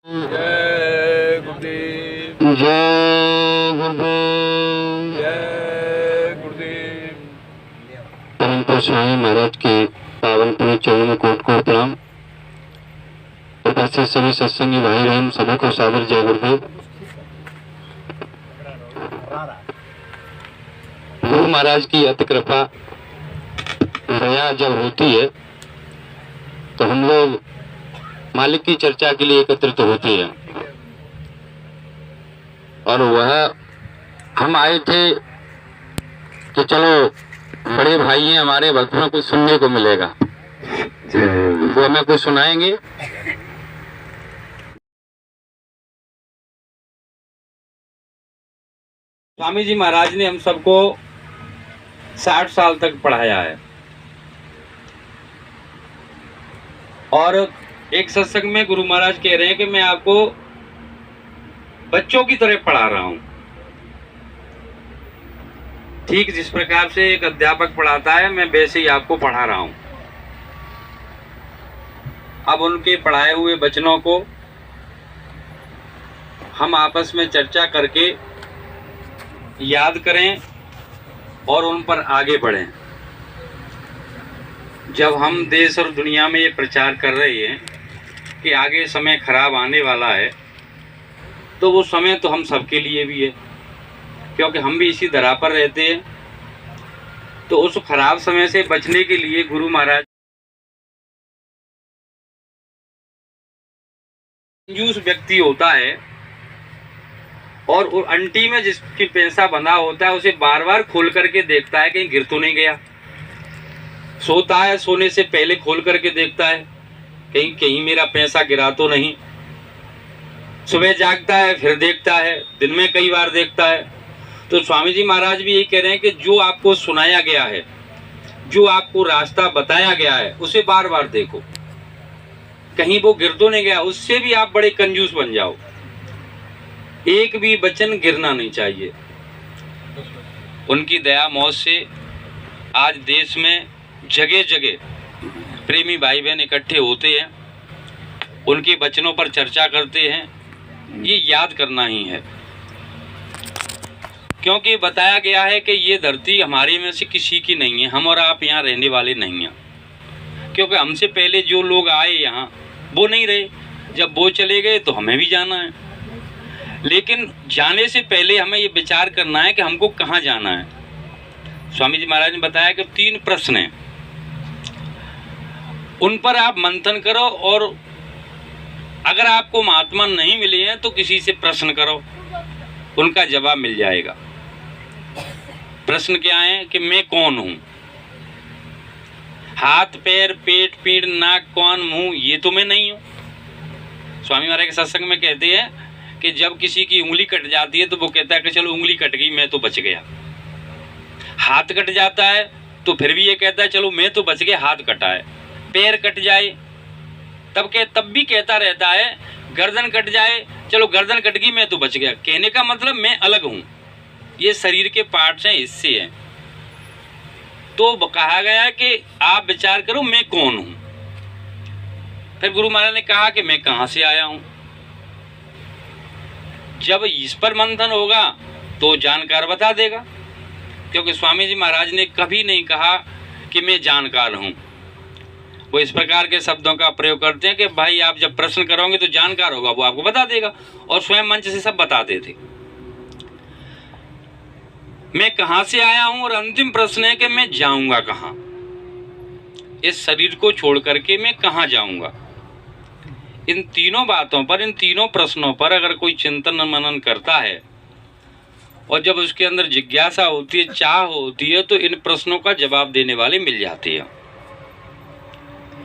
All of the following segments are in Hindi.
जय गुरुदेव, जय गुरुदेव, जय गुरुदेव। परम स्वामी महाराज के पावन पुण्य चरणों में कोट कोट प्रणाम। उपस्थित सभी सत्संगी भाई बहन सभी को सादर जय गुरुदेव। गुरु महाराज की अति कृपा दया जब होती है तो हम लोग मालिक की चर्चा के लिए एकत्रित होते हैं, और वह हम आए थे कि चलो बड़े भाई हैं हमारे, भक्तों को सुनने को मिलेगा, वो हमें कुछ सुनाएंगे। स्वामी जी महाराज ने हम सबको 60 साल तक पढ़ाया है, और एक सत्संग में गुरु महाराज कह रहे हैं कि मैं आपको बच्चों की तरह पढ़ा रहा हूं। ठीक जिस प्रकार से एक अध्यापक पढ़ाता है, मैं वैसे ही आपको पढ़ा रहा हूं। अब उनके पढ़ाए हुए वचनों को हम आपस में चर्चा करके याद करें और उन पर आगे बढ़ें। जब हम देश और दुनिया में ये प्रचार कर रहे हैं कि आगे समय खराब आने वाला है, तो वो समय तो हम सबके लिए भी है, क्योंकि हम भी इसी धरा पर रहते हैं। तो उस खराब समय से बचने के लिए गुरु महाराज कंजूस व्यक्ति होता है, और अंटी में जिसकी पैसा बंधा होता है उसे बार बार खोल करके देखता है कहीं गिर तो नहीं गया। सोता है, सोने से पहले खोल करके देखता है कहीं कहीं मेरा पैसा गिरा तो नहीं। सुबह जागता है, फिर देखता है, दिन में कई बार देखता है। तो स्वामी जी महाराज भी यही कह रहे हैं कि जो आपको सुनाया गया है, जो आपको रास्ता बताया गया है, उसे बार बार देखो, कहीं वो गिर तो नहीं गया। उससे भी आप बड़े कंजूस बन जाओ, एक भी वचन गिरना नहीं चाहिए। उनकी दया मौज से आज देश में जगह जगह प्रेमी भाई बहन इकट्ठे होते हैं, उनके वचनों पर चर्चा करते हैं। ये याद करना ही है, क्योंकि बताया गया है कि ये धरती हमारे में से किसी की नहीं है, हम और आप यहाँ रहने वाले नहीं हैं, क्योंकि हमसे पहले जो लोग आए यहाँ वो नहीं रहे। जब वो चले गए तो हमें भी जाना है, लेकिन जाने से पहले हमें ये विचार करना है कि हमको कहाँ जाना है। स्वामी जी महाराज ने बताया कि 3 प्रश्न हैं, उन पर आप मंथन करो, और अगर आपको महात्मा नहीं मिले हैं तो किसी से प्रश्न करो, उनका जवाब मिल जाएगा। प्रश्न क्या है कि मैं कौन हूँ? हाथ पैर पेट पीठ नाक कान मुंह, ये तो मैं नहीं हूँ। स्वामी महाराज के सत्संग में कहते हैं कि जब किसी की उंगली कट जाती है तो वो कहता है कि चलो उंगली कट गई, मैं तो बच गया। हाथ कट जाता है तो फिर भी ये कहता है चलो मैं तो बच गया, हाथ कटा है। पैर कट जाए तब भी कहता रहता है, गर्दन कट जाए चलो गर्दन कट गई, मैं तो बच गया। कहने का मतलब मैं अलग हूँ, ये शरीर के पार्ट्स हैं, हिस्से हैं। तो कहा गया कि आप विचार करो मैं कौन हूँ। फिर गुरु महाराज ने कहा कि मैं कहाँ से आया हूँ। जब इस पर मंथन होगा तो जानकार बता देगा, क्योंकि स्वामी जी महाराज ने कभी नहीं कहा कि मैं जानकार हूँ। वो इस प्रकार के शब्दों का प्रयोग करते हैं कि भाई आप जब प्रश्न करोगे तो जानकार होगा, वो आपको बता देगा, और स्वयं मंच से सब बताते थे। मैं कहाँ से आया हूँ, और अंतिम प्रश्न है कि मैं जाऊंगा कहाँ। इस शरीर को छोड़ करके मैं कहाँ जाऊंगा। इन तीनों बातों पर, इन तीनों प्रश्नों पर अगर कोई चिंतन मनन करता है, और जब उसके अंदर जिज्ञासा होती है, चाह होती है, तो इन प्रश्नों का जवाब देने वाले मिल जाते हैं।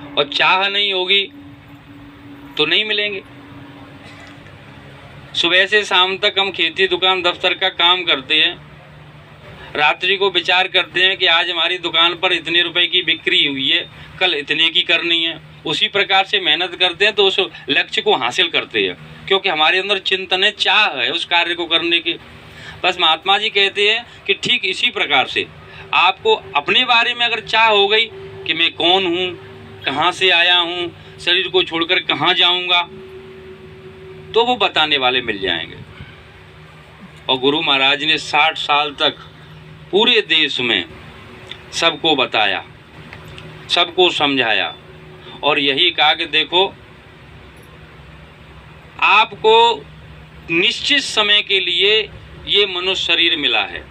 और चाह नहीं होगी तो नहीं मिलेंगे। सुबह से शाम तक हम खेती दुकान दफ्तर का काम करते हैं, रात्रि को विचार करते हैं कि आज हमारी दुकान पर इतने रुपए की बिक्री हुई है, कल इतने की करनी है। उसी प्रकार से मेहनत करते हैं तो उस लक्ष्य को हासिल करते हैं, क्योंकि हमारे अंदर चिंतन है, चाह है उस कार्य को करने की। बस महात्मा जी कहते हैं कि ठीक इसी प्रकार से आपको अपने बारे में अगर चाह हो गई कि मैं कौन हूँ, कहाँ से आया हूँ, शरीर को छोड़कर कहाँ जाऊँगा, तो वो बताने वाले मिल जाएंगे। और गुरु महाराज ने 60 साल तक पूरे देश में सबको बताया, सबको समझाया और यही कहा कि देखो, आपको निश्चित समय के लिए ये मनुष्य शरीर मिला है।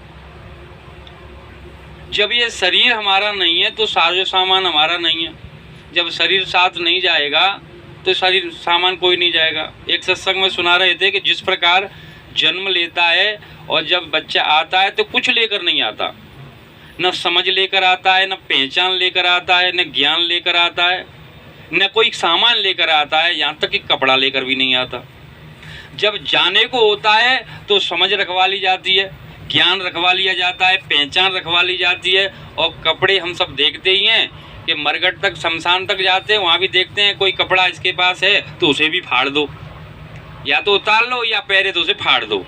जब ये शरीर हमारा नहीं है तो साजो सामान हमारा नहीं है। जब शरीर साथ नहीं जाएगा तो शरीर सामान कोई नहीं जाएगा। एक सत्संग में सुना रहे थे कि जिस प्रकार जन्म लेता है और जब बच्चा आता है तो कुछ लेकर नहीं आता, न समझ लेकर आता है, न पहचान लेकर आता है, न ज्ञान लेकर आता है, न कोई सामान लेकर आता है, यहाँ तक कि कपड़ा लेकर भी नहीं आता। जब जाने को होता है तो समझ रखवा ली जाती है, ज्ञान रखवा लिया जाता है, पहचान रखवा ली जाती है। और कपड़े हम सब देखते ही हैं कि मरघट तक, शमशान तक जाते हैं, वहाँ भी देखते हैं कोई कपड़ा इसके पास है तो उसे भी फाड़ दो, या तो उतार लो या पहले तो उसे फाड़ दो।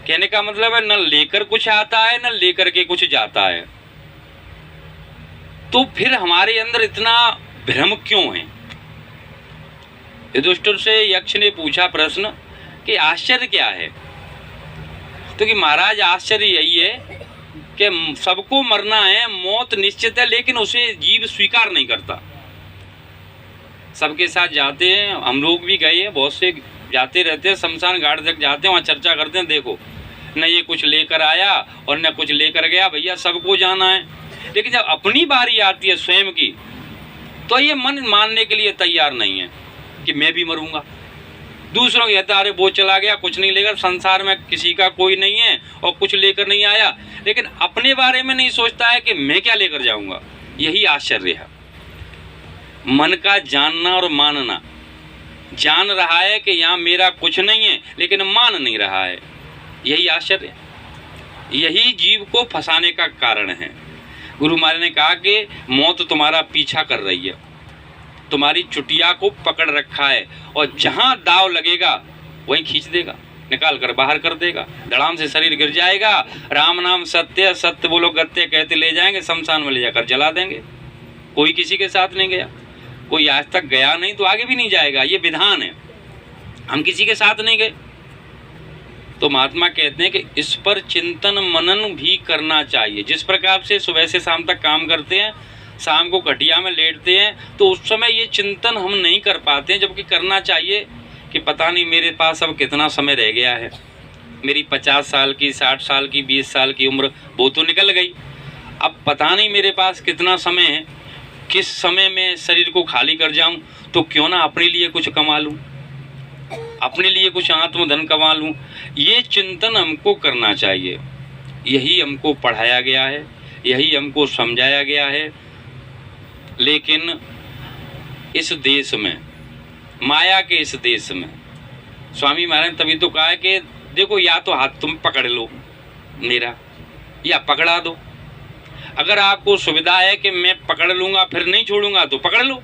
कहने का मतलब है न लेकर कुछ आता है न लेकर के कुछ जाता है। तो फिर हमारे अंदर इतना भ्रम क्यों है? युधिष्ठिर से यक्ष ने पूछा प्रश्न कि आश्चर्य क्या है? तो कि महाराज आश्चर्य यही है कि सबको मरना है, मौत निश्चित है, लेकिन उसे जीव स्वीकार नहीं करता। सबके साथ जाते हैं, हम लोग भी गए हैं, बहुत से जाते रहते हैं, शमशान घाट तक जाते हैं, वहाँ चर्चा करते हैं, देखो न ये कुछ लेकर आया और न कुछ लेकर गया, भैया सबको जाना है। लेकिन जब अपनी बारी आती है स्वयं की, तो ये मन मानने के लिए तैयार नहीं है कि मैं भी मरूंगा। दूसरों के कहता अरे वो चला गया, कुछ नहीं लेकर, संसार में किसी का कोई नहीं है और कुछ लेकर नहीं आया, लेकिन अपने बारे में नहीं सोचता है कि मैं क्या लेकर जाऊंगा। यही आश्चर्य है, मन का जानना और मानना। जान रहा है कि यहाँ मेरा कुछ नहीं है, लेकिन मान नहीं रहा है। यही आश्चर्य, यही जीव को फंसाने का कारण है। गुरु महाराज ने कहा कि मौत तुम्हारा पीछा कर रही है, तुम्हारी चुटिया को पकड़ रखा है और जहाँ दाव लगेगा वहीं खींच देगा, निकाल कर बाहर कर देगा, धड़ाम से शरीर गिर जाएगा। राम नाम सत्य, सत्य बोलो गत्य कहते ले जाएंगे, शमशान में ले जाकर जला देंगे। कोई किसी के साथ नहीं गया, कोई आज तक गया नहीं तो आगे भी नहीं जाएगा, ये विधान है। हम किसी के साथ नहीं गए। तो महात्मा कहते हैं कि इस पर चिंतन मनन भी करना चाहिए। जिस प्रकार से सुबह से शाम तक काम करते हैं, शाम को खटिया में लेटते हैं, तो उस समय ये चिंतन हम नहीं कर पाते हैं, जबकि करना चाहिए कि पता नहीं मेरे पास अब कितना समय रह गया है। मेरी 50 साल की, 60 साल की, 20 साल की उम्र वो तो निकल गई, अब पता नहीं मेरे पास कितना समय है, किस समय में शरीर को खाली कर जाऊं, तो क्यों ना अपने लिए कुछ कमा लूं, अपने लिए कुछ आत्मधन कमा लूं। ये चिंतन हमको करना चाहिए। यही हमको पढ़ाया गया है, यही हमको समझाया गया है। लेकिन इस देश में, माया के इस देश में, स्वामी महाराज ने तभी तो कहा है कि देखो, या तो हाथ तुम पकड़ लो मेरा, या पकड़ा दो। अगर आपको सुविधा है कि मैं पकड़ लूँगा फिर नहीं छोड़ूंगा तो पकड़ लो,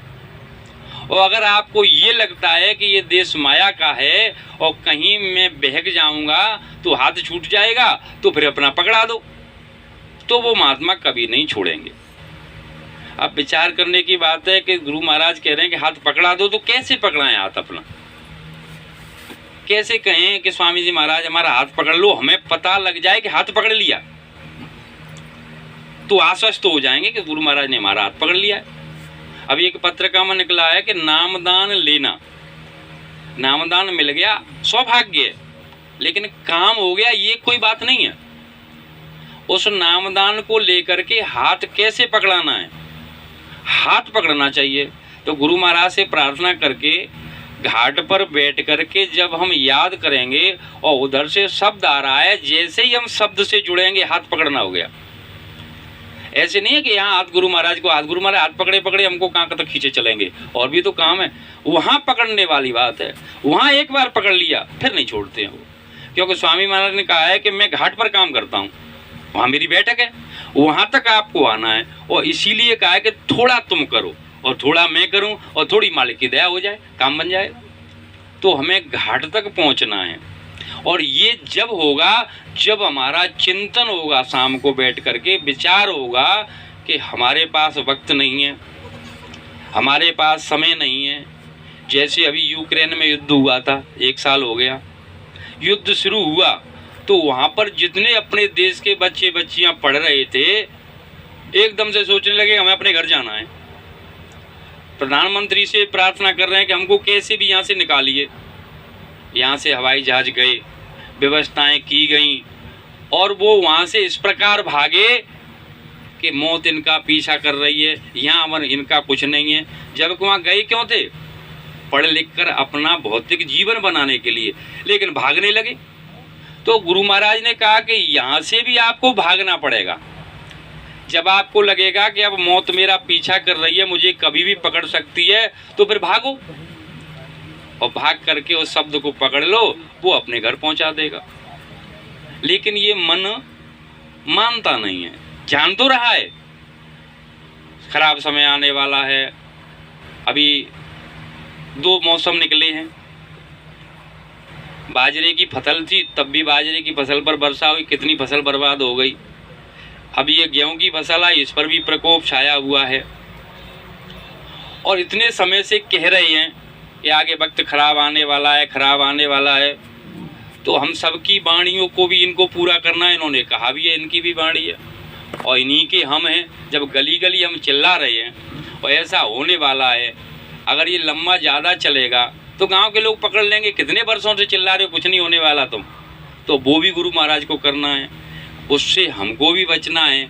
और अगर आपको ये लगता है कि ये देश माया का है और कहीं मैं बहक जाऊंगा तो हाथ छूट जाएगा, तो फिर अपना पकड़ा दो। तो वो महात्मा कभी नहीं छोड़ेंगे। अब विचार करने की बात है कि गुरु महाराज कह रहे हैं कि हाथ पकड़ा दो, तो कैसे पकड़ाएं हाथ अपना? कैसे कहें कि स्वामी जी महाराज हमारा हाथ पकड़ लो, हमें पता लग जाए कि हाथ पकड़ लिया तो आश्वस्त हो जाएंगे कि गुरु महाराज ने हमारा हाथ पकड़ लिया है। अभी एक पत्रिका में निकला है कि नामदान लेना, नामदान मिल गया सौभाग्य है, लेकिन काम हो गया ये कोई बात नहीं है। उस नामदान को लेकर के हाथ कैसे पकड़ाना है? हाथ पकड़ना चाहिए। तो गुरु महाराज से प्रार्थना करके घाट पर बैठ करके जब हम याद करेंगे और उधर से शब्द आ रहा है, जैसे ही हम शब्द से जुड़ेंगे हाथ पकड़ना हो गया। ऐसे नहीं है कि यहाँ हाथ गुरु महाराज को, हाथ गुरु महाराज हाथ पकड़े पकड़े हमको कहाँ तक खींचे चलेंगे, और भी तो काम है। वहाँ पकड़ने वाली बात है, वहाँ एक बार पकड़ लिया फिर नहीं छोड़ते हैं वो। क्योंकि स्वामी महाराज ने कहा है कि मैं घाट पर काम करता हूँ, वहाँ मेरी बैठक है, वहाँ तक आपको आना है, और इसीलिए कहा है कि थोड़ा तुम करो और थोड़ा मैं करूं और थोड़ी मालिक की दया हो जाए, काम बन जाएगा। तो हमें घाट तक पहुंचना है, और ये जब होगा जब हमारा चिंतन होगा, शाम को बैठ करके विचार होगा कि हमारे पास वक्त नहीं है, हमारे पास समय नहीं है, जैसे अभी यूक्रेन में युद्ध हुआ था, 1 साल हो गया, युद्ध शुरू हुआ तो वहाँ पर जितने अपने देश के बच्चे बच्चियाँ पढ़ रहे थे एकदम से सोचने लगे हमें अपने घर जाना है। प्रधानमंत्री से प्रार्थना कर रहे हैं कि हमको कैसे भी यहाँ से निकालिए। यहाँ से हवाई जहाज गए, व्यवस्थाएं की गई और वो वहाँ से इस प्रकार भागे कि मौत इनका पीछा कर रही है, यहाँ पर इनका कुछ नहीं है। जब वहाँ गए क्यों थे? पढ़ लिख कर अपना भौतिक जीवन बनाने के लिए, लेकिन भागने लगे। तो गुरु महाराज ने कहा कि यहाँ से भी आपको भागना पड़ेगा। जब आपको लगेगा कि अब मौत मेरा पीछा कर रही है, मुझे कभी भी पकड़ सकती है, तो फिर भागो और भाग करके उस शब्द को पकड़ लो, वो अपने घर पहुंचा देगा। लेकिन ये मन मानता नहीं है, जान तो रहा है खराब समय आने वाला है। अभी 2 मौसम निकले हैं, बाजरे की फसल थी तब भी बाजरे की फसल पर वर्षा हुई, कितनी फसल बर्बाद हो गई। अब ये गेहूं की फसल आई, इस पर भी प्रकोप छाया हुआ है और इतने समय से कह रहे हैं कि आगे वक्त खराब आने वाला है, खराब आने वाला है। तो हम सबकी वाणियों को भी इनको पूरा करना है। इन्होंने कहा भी है, इनकी भी वाणी है और इन्हीं के हम हैं। जब गली गली हम चिल्ला रहे हैं और ऐसा होने वाला है, अगर ये लंबा ज़्यादा चलेगा तो गांव के लोग पकड़ लेंगे, कितने वर्षों से चिल्ला रहे हो, कुछ नहीं होने वाला तुम। तो वो भी गुरु महाराज को करना है, उससे हमको भी बचना है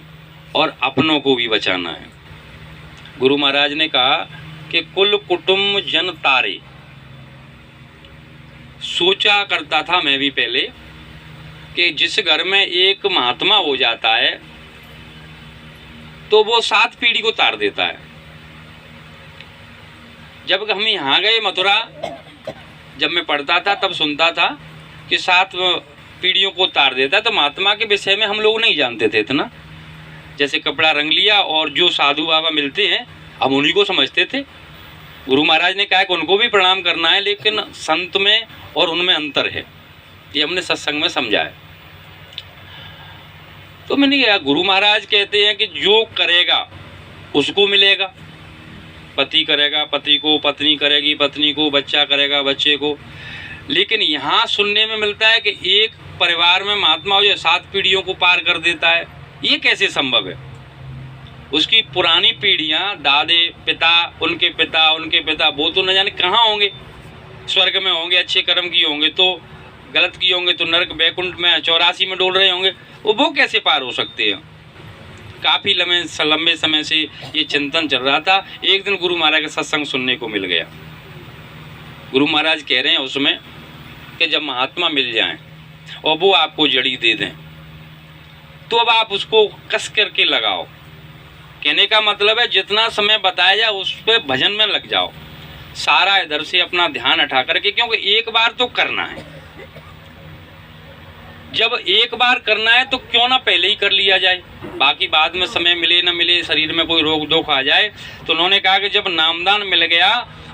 और अपनों को भी बचाना है। गुरु महाराज ने कहा कि कुल कुटुंब जन तारे। सोचा करता था मैं भी पहले कि जिस घर में एक महात्मा हो जाता है तो वो 7 पीढ़ी को तार देता है। जब हम यहाँ गए मथुरा, जब मैं पढ़ता था तब सुनता था कि 7 पीढ़ियों को तार देता है। तो महात्मा के विषय में हम लोग नहीं जानते थे इतना, जैसे कपड़ा रंग लिया और जो साधु बाबा मिलते हैं हम उन्हीं को समझते थे। गुरु महाराज ने कहा कि उनको भी प्रणाम करना है, लेकिन संत में और उनमें अंतर है, ये हमने सत्संग में समझा है। तो मैंने कहा गुरु महाराज कहते हैं कि जो करेगा उसको मिलेगा। पति करेगा पति को, पत्नी करेगी पत्नी को, बच्चा करेगा बच्चे को। लेकिन यहाँ सुनने में मिलता है कि एक परिवार में महात्मा जो 7 पीढ़ियों को पार कर देता है, ये कैसे संभव है? उसकी पुरानी पीढ़ियाँ, दादे पिता, उनके पिता वो तो न जाने कहाँ होंगे, स्वर्ग में होंगे, अच्छे कर्म किए होंगे तो, गलत किए होंगे तो नरक बैकुंठ में 84 में डोल रहे होंगे। वो कैसे पार हो सकते हैं? काफ़ी लंबे समय से ये चिंतन चल रहा था। एक दिन गुरु महाराज का सत्संग सुनने को मिल गया। गुरु महाराज कह रहे हैं उसमें कि जब महात्मा मिल जाएं और वो आपको जड़ी दे दें तो अब आप उसको कस करके लगाओ। कहने का मतलब है जितना समय बताया जाए उस पर भजन में लग जाओ, सारा इधर से अपना ध्यान हटा करके, क्योंकि एक बार तो करना है। जब एक बार करना है तो क्यों ना पहले ही कर लिया जाए, बाकी बाद में समय मिले न मिले, शरीर में कोई रोग दोख आ जाए। तो उन्होंने कहा कि जब नामदान मिल गया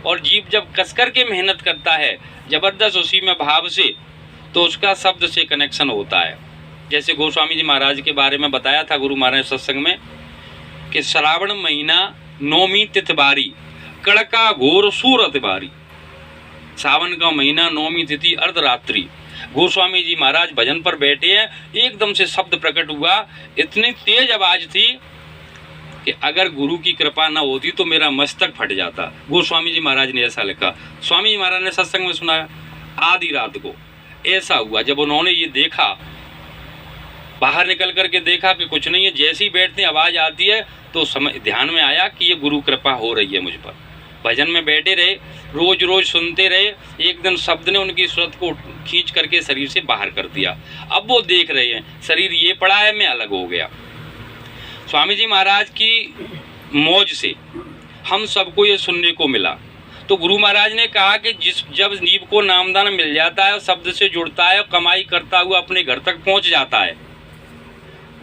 और जीव जब कसकर के मेहनत करता है जबरदस्त उसी में भाव से, तो उसका शब्द से कनेक्शन होता है। जैसे गोस्वामी जी महाराज के बारे में बताया था गुरु महाराज सत्संग में कि श्रावण महीना नौमी तिथि बारी, कड़का घोर सूरत बारी। सावन का महीना, नौमी तिथि, अर्धरात्रि। गोस्वामी जी महाराज भजन पर बैठे हैं, एकदम से शब्द प्रकट हुआ, इतनी तेज आवाज थी कि अगर गुरु की कृपा न होती तो मेरा मस्तक फट जाता। गोस्वामी जी महाराज ने ऐसा लिखा। स्वामी जी महाराज ने सत्संग में सुनाया। आधी रात को ऐसा हुआ, जब उन्होंने ये देखा, बाहर निकल करके देखा कि कुछ नहीं है, जैसे ही बैठते आवाज़ आती है तो समय ध्यान में आया कि ये गुरु कृपा हो रही है मुझ पर। भजन में बैठे रहे, रोज रोज सुनते रहे। एक दिन शब्द ने उनकी सूरत को खींच करके शरीर से बाहर कर दिया। अब वो देख रहे हैं शरीर ये पड़ा है, मैं अलग हो गया। स्वामी जी महाराज की मौज से हम सबको ये सुनने को मिला। तो गुरु महाराज ने कहा कि जब जीव को नामदान मिल जाता है, शब्द से जुड़ता है, कमाई करता हुआ अपने घर तक पहुंच जाता है,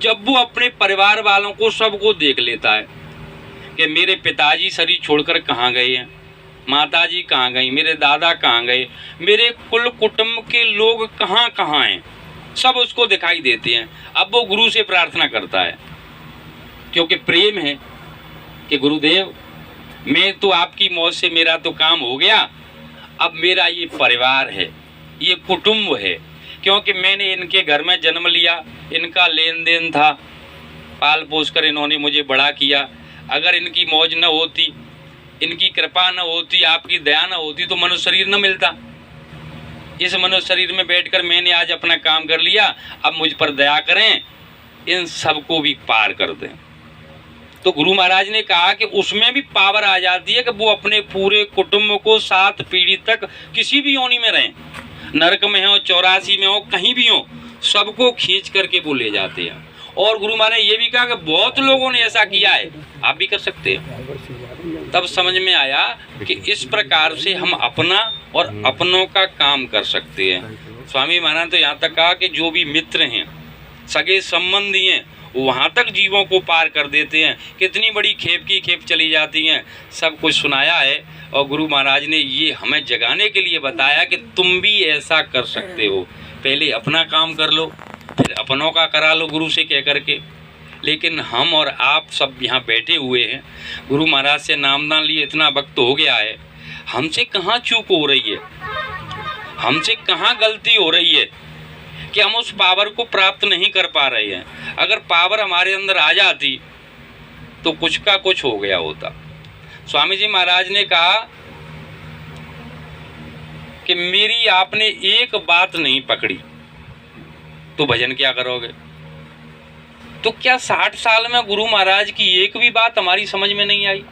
जब वो अपने परिवार वालों को सबको देख लेता है कि मेरे पिताजी शरीर छोड़कर कहाँ गए हैं, माताजी कहाँ गई, मेरे दादा कहाँ गए, मेरे कुल कुटुंब के लोग कहाँ कहाँ हैं, सब उसको दिखाई देते हैं। अब वो गुरु से प्रार्थना करता है, क्योंकि प्रेम है कि गुरुदेव मैं तो आपकी मौज से मेरा तो काम हो गया, अब मेरा ये परिवार है, ये कुटुंब है, क्योंकि मैंने इनके घर में जन्म लिया, इनका लेन देन था, पाल पोस कर इन्होंने मुझे बड़ा किया। अगर इनकी मौज न होती, इनकी कृपा न होती, आपकी दया न होती तो मनुष्य शरीर न मिलता। इस मनुष्य शरीर में बैठकर मैंने आज अपना काम कर लिया, अब मुझ पर दया करें, इन सबको भी पार कर दें। तो गुरु महाराज ने कहा कि उसमें भी पावर आ जाती है कि वो अपने पूरे कुटुंब को 7 पीढ़ी तक किसी भी योनि में रहें, नरक में हो, 84 में हो, कहीं भी हो, सबको खींच करके वो ले जाते हैं। और गुरु महाराज ने ये भी कहा कि बहुत लोगों ने ऐसा किया है, आप भी कर सकते हैं। तब समझ में आया कि इस प्रकार से हम अपना और अपनों का काम कर सकते हैं। स्वामी महाराज ने तो यहाँ तक कहा कि जो भी मित्र हैं, सगे संबंधी हैं, वहाँ तक जीवों को पार कर देते हैं। कितनी बड़ी खेप की खेप चली जाती हैं, सब कुछ सुनाया है। और गुरु महाराज ने ये हमें जगाने के लिए बताया कि तुम भी ऐसा कर सकते हो। पहले अपना काम कर लो, फिर अपनों का करा लो गुरु से कह करके। लेकिन हम और आप सब यहाँ बैठे हुए हैं, गुरु महाराज से नामदान लिए इतना वक्त हो गया है, हमसे कहाँ चूक हो रही है, हमसे कहाँ गलती हो रही है कि हम उस पावर को प्राप्त नहीं कर पा रहे हैं। अगर पावर हमारे अंदर आ जाती तो कुछ का कुछ हो गया होता। स्वामी जी महाराज ने कहा कि मेरी आपने एक बात नहीं पकड़ी तो भजन क्या करोगे। तो क्या 60 साल में गुरु महाराज की एक भी बात हमारी समझ में नहीं आई।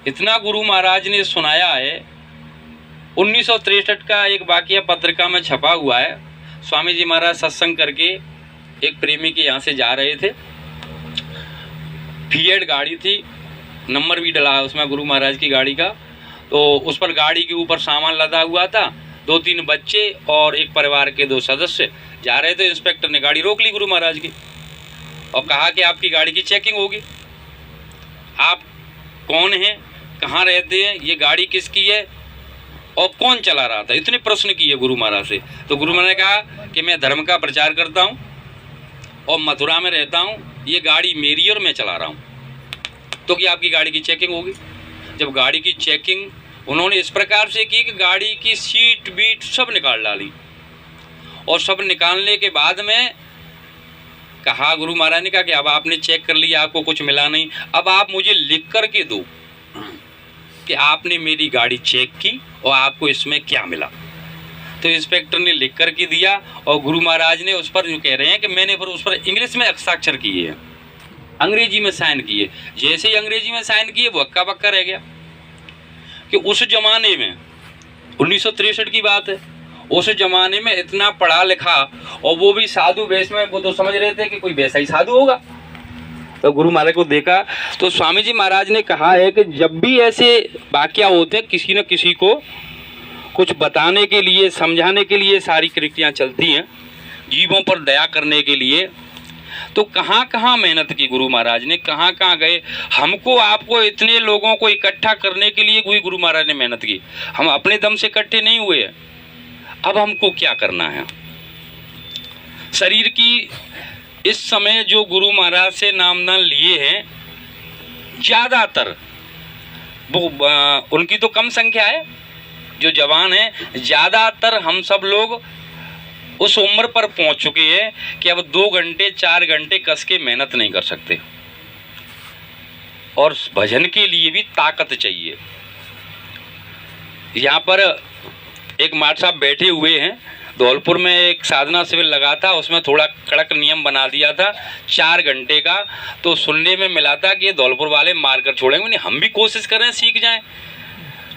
इतना गुरु महाराज ने सुनाया है। 1963 का एक वाकया पत्रिका में छपा हुआ है। स्वामी जी महाराज सत्संग करके एक प्रेमी के यहाँ से जा रहे थे, फिएट गाड़ी थी, नंबर भी डला उसमें गुरु महाराज की गाड़ी का। तो उस पर गाड़ी के ऊपर सामान लदा हुआ था, 2-3 बच्चे और एक परिवार के 2 सदस्य जा रहे थे। इंस्पेक्टर ने गाड़ी रोक ली गुरु महाराज की और कहा कि आपकी गाड़ी की चेकिंग होगी, आप कौन हैं, कहाँ रहते हैं, ये गाड़ी किसकी है और कौन चला रहा था। इतने प्रश्न किए गुरु महाराज से। तो गुरु महाराज ने कहा कि मैं धर्म का प्रचार करता हूँ और मथुरा में रहता हूँ, ये गाड़ी मेरी और मैं चला रहा हूँ, तो क्या आपकी गाड़ी की चेकिंग होगी। जब गाड़ी की चेकिंग उन्होंने इस प्रकार से की कि गाड़ी की सीट बीट सब निकाल डाली और सब निकालने के बाद में कहा, गुरु महाराज ने कहा कि अब आपने चेक कर लिया, आपको कुछ मिला नहीं, अब आप मुझे लिख कर के दो कि आपने मेरी गाड़ी चेक की और आपको इसमें क्या मिला। तो इंस्पेक्टर ने लिख कर के दिया और गुरु महाराज ने उस पर जो कह रहे हैं कि मैंने फिर उस पर इंग्लिश में हस्ताक्षर किए हैं, अंग्रेजी में साइन किए। जैसे ही अंग्रेजी में साइन किए वो हक्का बक्का रह गया कि उस जमाने में 1963 की बात है, उस जमाने में इतना पढ़ा लिखा और वो भी साधु वेश में, वो तो समझ रहे थे कि कोई वैसा ही साधु होगा। तो गुरु महाराज को देखा तो स्वामी जी महाराज ने कहा है कि जब भी ऐसे वाकया होते हैं, किसी न किसी को कुछ बताने के लिए, समझाने के लिए सारी कृतियाँ चलती हैं, जीवों पर दया करने के लिए। तो कहाँ कहाँ मेहनत की गुरु महाराज ने, कहाँ कहाँ गए। हमको आपको इतने लोगों को इकट्ठा करने के लिए कोई गुरु महाराज ने मेहनत की, हम अपने दम से इकट्ठे नहीं हुए हैं। अब हमको क्या करना है। शरीर की इस समय जो गुरु महाराज से नामदान लिए हैं, ज़्यादातर वो उनकी तो कम संख्या है जो जवान हैं, ज़्यादातर हम सब लोग उस उम्र पर पहुंच चुके हैं कि अब 2 घंटे 4 घंटे कस के मेहनत नहीं कर सकते और भजन के लिए भी ताकत चाहिए। यहाँ पर एक माट साहब बैठे हुए हैं, धौलपुर में एक साधना शिविर लगा था, उसमें थोड़ा कड़क नियम बना दिया था 4 घंटे का। तो सुनने में मिला था कि ये धौलपुर वाले मार कर छोड़ेंगे, नहीं हम भी कोशिश करें सीख जाएं।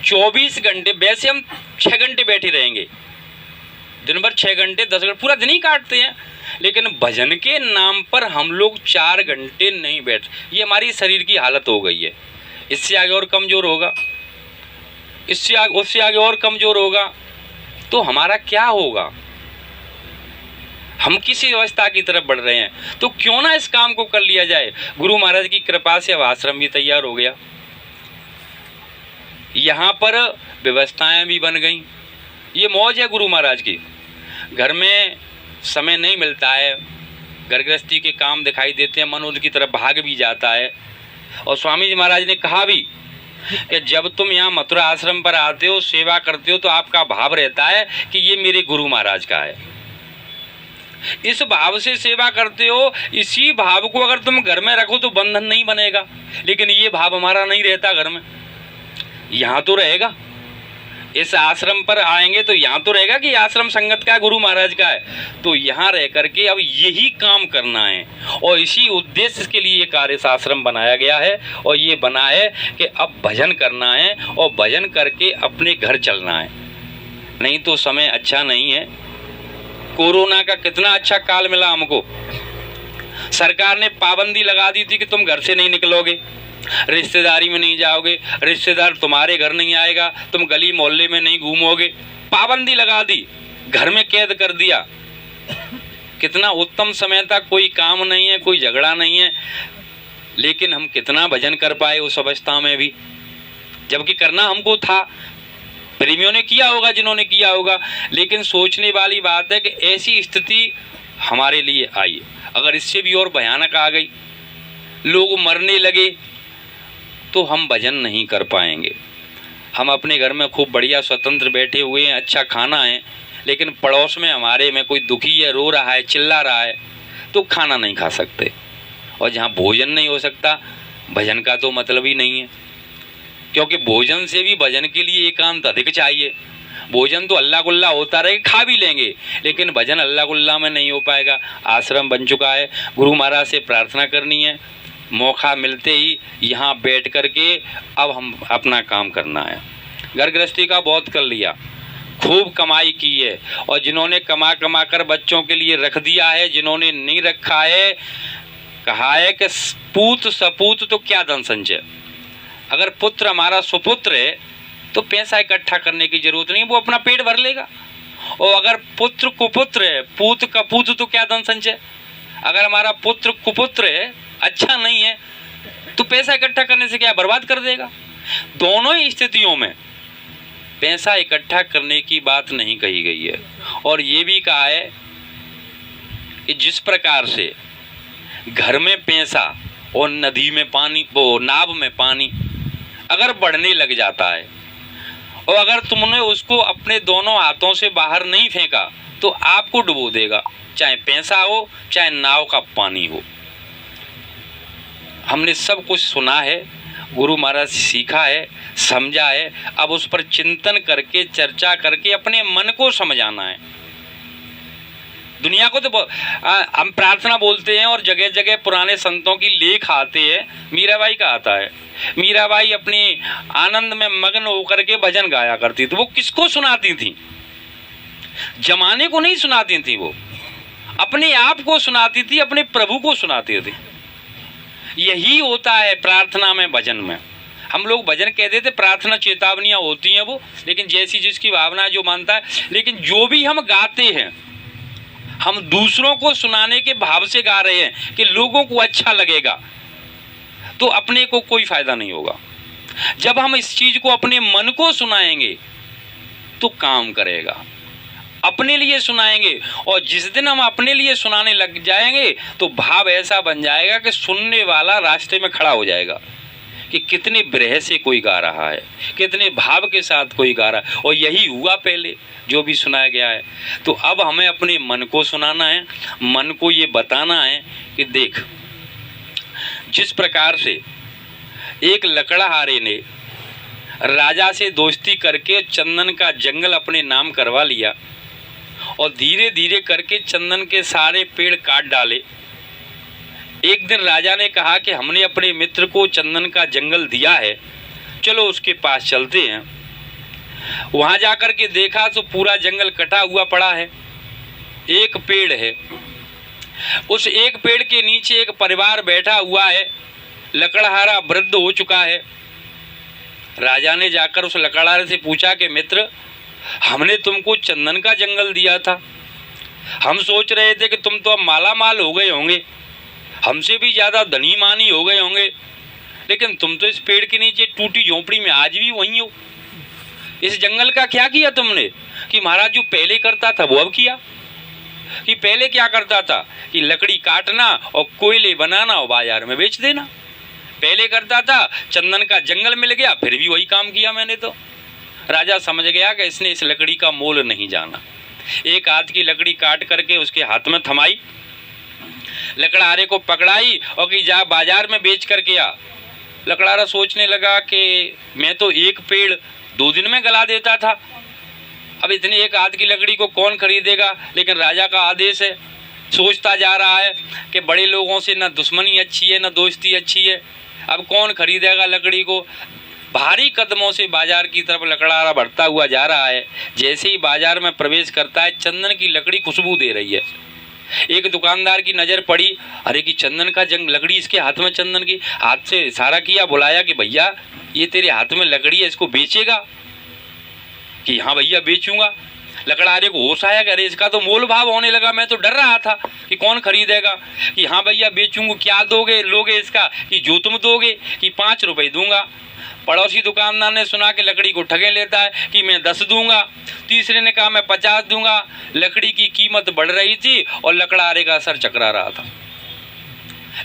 24 घंटे, वैसे हम 6 घंटे बैठे रहेंगे, दिन भर 6 घंटे 10 घंटे पूरा दिन ही काटते हैं, लेकिन भजन के नाम पर हम लोग 4 घंटे नहीं बैठ। ये हमारी शरीर की हालत हो गई है। इससे आगे और कमज़ोर होगा, इससे आगे उससे आगे और कमज़ोर होगा, तो हमारा क्या होगा। हम किसी अवस्था की तरफ बढ़ रहे हैं, तो क्यों ना इस काम को कर लिया जाए। गुरु महाराज की कृपा से अब आश्रम भी तैयार हो गया, यहाँ पर व्यवस्थाएं भी बन गई। ये मौज है गुरु महाराज की। घर में समय नहीं मिलता है, घर गृहस्थी के काम दिखाई देते हैं, मन उनकी तरफ भाग भी जाता है। और स्वामी जी महाराज ने कहा भी कि जब तुम यहाँ मथुरा आश्रम पर आते हो, सेवा करते हो, तो आपका भाव रहता है कि ये मेरे गुरु महाराज का है। इस भाव से सेवा करते हो। इसी भाव को अगर तुम घर में रखो तो बंधन नहीं बनेगा, लेकिन ये भाव हमारा नहीं रहता घर में। यहाँ तो रहेगा, इस आश्रम पर आएंगे तो यहाँ तो रहेगा कि आश्रम संगत का, गुरु महाराज का है। तो यहाँ रह करके अब यही काम करना है, और इसी उद्देश्य के लिए ये कार्य आश्रम बनाया गया है। और ये बना है कि अब भजन करना है और भजन करके अपने घर चलना है। नहीं तो समय अच्छा नहीं है। कोरोना का कितना अच्छा काल मिला हमको। सरकार ने पाबंदी लगा दी थी कि तुम घर से नहीं निकलोगे, रिश्तेदारी में नहीं जाओगे, रिश्तेदार तुम्हारे घर नहीं आएगा, तुम गली मोहल्ले में नहीं घूमोगे। पाबंदी लगा दी, घर में कैद कर दिया। कितना उत्तम समय था, कोई काम नहीं है, कोई झगड़ा नहीं है, लेकिन हम कितना भजन कर पाए उस अवस्था में भी, जबकि करना हमको था। प्रेमियों ने किया होगा जिन्होंने किया होगा, लेकिन सोचने वाली बात है कि ऐसी स्थिति हमारे लिए आई। अगर इससे भी और भयानक आ गई, लोग मरने लगे, तो हम भजन नहीं कर पाएंगे। हम अपने घर में खूब बढ़िया स्वतंत्र बैठे हुए हैं, अच्छा खाना है, लेकिन पड़ोस में हमारे में कोई दुखी है, रो रहा है, चिल्ला रहा है, तो खाना नहीं खा सकते। और जहाँ भोजन नहीं हो सकता, भजन का तो मतलब ही नहीं है, क्योंकि भोजन से भी भजन के लिए एकांत अधिक चाहिए। भोजन तो अल्लाह गुल्ला होता रहे, खा भी लेंगे, लेकिन भजन अल्लाह गुल्ला में नहीं हो पाएगा। आश्रम बन चुका है, गुरु महाराज से प्रार्थना करनी है, मौका मिलते ही यहाँ बैठ कर के अब हम अपना काम करना है। घर गृहस्थी का बहुत कर लिया, खूब कमाई की है, और जिन्होंने कमा कमा कर बच्चों के लिए रख दिया है, जिन्होंने नहीं रखा है, कहा है कि पूत सपूत तो क्या धन संचय। अगर पुत्र हमारा सुपुत्र है तो पैसा इकट्ठा करने की जरूरत नहीं, वो अपना पेट भर लेगा। और अगर पुत्र कुपुत्र है, पूत कपूत तो क्या धन संचय। अगर हमारा पुत्र कुपुत्र है, अच्छा नहीं है, तो पैसा इकट्ठा करने से क्या बर्बाद कर देगा। दोनों ही स्थितियों में पैसा इकट्ठा करने की बात नहीं कही गई है। और ये भी कहा है कि जिस प्रकार से घर में पैसा और नदी में पानी, वो नाव में पानी अगर बढ़ने लग जाता है, और अगर तुमने उसको अपने दोनों हाथों से बाहर नहीं फेंका, तो आपको डुबो देगा, चाहे पैसा हो चाहे नाव का पानी हो। हमने सब कुछ सुना है, गुरु महाराज से सीखा है, समझा है, अब उस पर चिंतन करके, चर्चा करके अपने मन को समझाना है। दुनिया को तो हम प्रार्थना बोलते हैं, और जगह जगह पुराने संतों की लेख आते हैं। मीराबाई का आता है, मीराबाई अपनी आनंद में मग्न होकर के भजन गाया करती थी। वो किसको सुनाती थी? जमाने को नहीं सुनाती थी, वो अपने आप को सुनाती थी, अपने प्रभु को सुनाती थी। यही होता है प्रार्थना में, भजन में। हम लोग भजन कहते थे, प्रार्थना चेतावनियाँ होती हैं वो, लेकिन जैसी जिसकी भावना जो मानता है। लेकिन जो भी हम गाते हैं, हम दूसरों को सुनाने के भाव से गा रहे हैं कि लोगों को अच्छा लगेगा, तो अपने को कोई फायदा नहीं होगा। जब हम इस चीज को अपने मन को सुनाएंगे तो काम करेगा। अपने लिए सुनाएंगे, और जिस दिन हम अपने लिए सुनाने लग जाएंगे तो भाव ऐसा बन जाएगा कि सुनने वाला रास्ते में खड़ा हो जाएगा कि कितने विरह से कोई गा रहा है, कितने भाव के साथ कोई गा रहा है। और यही हुआ पहले जो भी सुनाया गया है। तो अब हमें अपने मन को सुनाना है, मन को ये बताना है कि देख, जिस प्रकार से एक लकड़हारे ने राजा से दोस्ती करके चंदन का जंगल अपने नाम करवा लिया, और धीरे धीरे करके चंदन के सारे पेड़ काट डाले। एक दिन राजा ने कहा कि हमने अपने मित्र को चंदन का जंगल दिया है, चलो उसके पास चलते हैं। वहां जाकर के देखा तो पूरा जंगल कटा हुआ पड़ा है, एक पेड़ है। उस एक पेड़ के नीचे एक परिवार बैठा हुआ है, लकड़हारा वृद्ध हो चुका है। राजा ने जाकर उस लकड़हारे से पूछा कि मित्र, हमने तुमको चंदन का जंगल दिया था, हम सोच रहे थे कि तुम तो अब माला माल हो गए होंगे, हमसे भी ज़्यादा धनी मानी हो गए होंगे, लेकिन तुम तो इस पेड़ के नीचे टूटी झोंपड़ी में आज भी वहीं हो। इस जंगल का क्या किया तुमने? कि महाराज जो पहले करता था वो अब किया। कि पहले क्या करता था कि लकड़ी काटना और कोयले बनाना और बाजार में बेच देना। पहले करता था, चंदन का जंगल मिल गया, फिर भी वही काम किया मैंने। तो राजा समझ गया कि इसने इस लकड़ी का मोल नहीं जाना। एक हाथ की लकड़ी काट करके उसके हाथ में थमाई, लकड़हारे को पकड़ाई और कि जा बाजार में बेच करके आ। लकड़हारा सोचने लगा कि मैं तो एक पेड़ 2 दिन में गला देता था, अब इतनी एक हाथ की लकड़ी को कौन खरीदेगा। लेकिन राजा का आदेश है। सोचता जा रहा है कि बड़े लोगों से न दुश्मनी अच्छी है न दोस्ती अच्छी है, अब कौन खरीदेगा लकड़ी को। भारी कदमों से बाजार की तरफ लकड़हारा बढ़ता हुआ जा रहा है। जैसे ही बाजार में प्रवेश करता है, चंदन की लकड़ी खुशबू दे रही है। एक दुकानदार की नज़र पड़ी, अरे कि चंदन का जंग लकड़ी इसके हाथ में, चंदन की हाथ से इशारा किया, बुलाया कि भैया ये तेरे हाथ में लकड़ी है, इसको बेचेगा? कि हाँ भैया बेचूंगा। लकड़हारे को होश आया कि अरे इसका तो मोल भाव होने लगा, मैं तो डर रहा था कि कौन खरीदेगा। कि हाँ भैया बेचूंगा। क्या दोगे लोगे इसका? कि जो तुम दोगे। कि 5 रुपये दूंगा। पड़ोसी दुकानदार ने सुना कि लकड़ी को ठगे लेता है, कि मैं 10 दूंगा। तीसरे ने कहा मैं 50 दूंगा। लकड़ी की कीमत बढ़ रही थी और लकड़हारे का सर चकरा रहा था।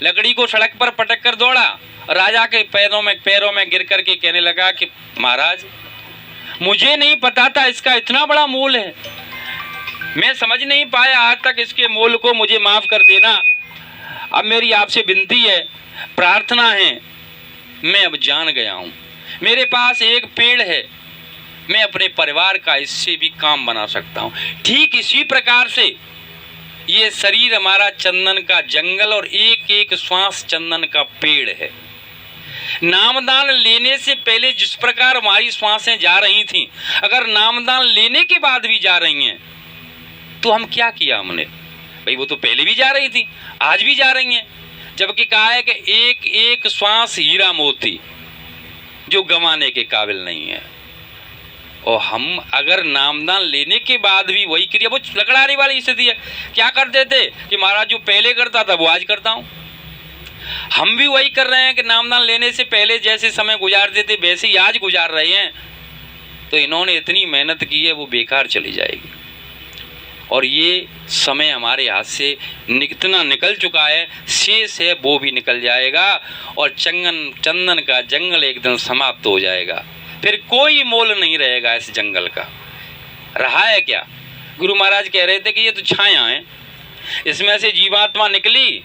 लकड़ी को सड़क पर पटक कर दौड़ा, राजा के पैरों में गिर करके कहने लगा कि महाराज, मुझे नहीं पता था इसका इतना बड़ा मोल है, मैं समझ नहीं पाया आज तक इसके मोल को, मुझे माफ़ कर देना। अब मेरी आपसे विनती है, प्रार्थना है, मैं अब जान गया हूँ। मेरे पास एक पेड़ है, मैं अपने परिवार का इससे भी काम बना सकता हूँ। ठीक इसी प्रकार से ये शरीर हमारा चंदन का जंगल और एक एक श्वास चंदन का पेड़ है। नामदान लेने से पहले जिस प्रकार हमारी श्वासें जा रही थीं, अगर नामदान लेने के बाद भी जा रही हैं तो हम क्या किया हमने? भाई वो तो पहले भी जा रही थी, आज भी जा रही हैं। जबकि कहा है कि एक एक श्वास हीरा मोती जो गंवाने के काबिल नहीं है। और हम अगर नामदान लेने के बाद भी वही क्रिया, वो लकड़हारे वाली स्थिति है। क्या करते थे कि महाराज जो पहले करता था वो आज करता हूँ। हम भी वही कर रहे हैं कि नामदान लेने से पहले जैसे समय गुजारते थे वैसे ही आज गुजार रहे हैं। तो इन्होंने इतनी मेहनत की है वो बेकार चली जाएगी। और ये समय हमारे हाथ से इतना निकल चुका है, शेष है वो भी निकल जाएगा और चंदन का जंगल एक दिन समाप्त हो जाएगा। फिर कोई मोल नहीं रहेगा इस जंगल का। रहा है क्या? गुरु महाराज कह रहे थे कि ये तो छाया है, इसमें से जीवात्मा निकली,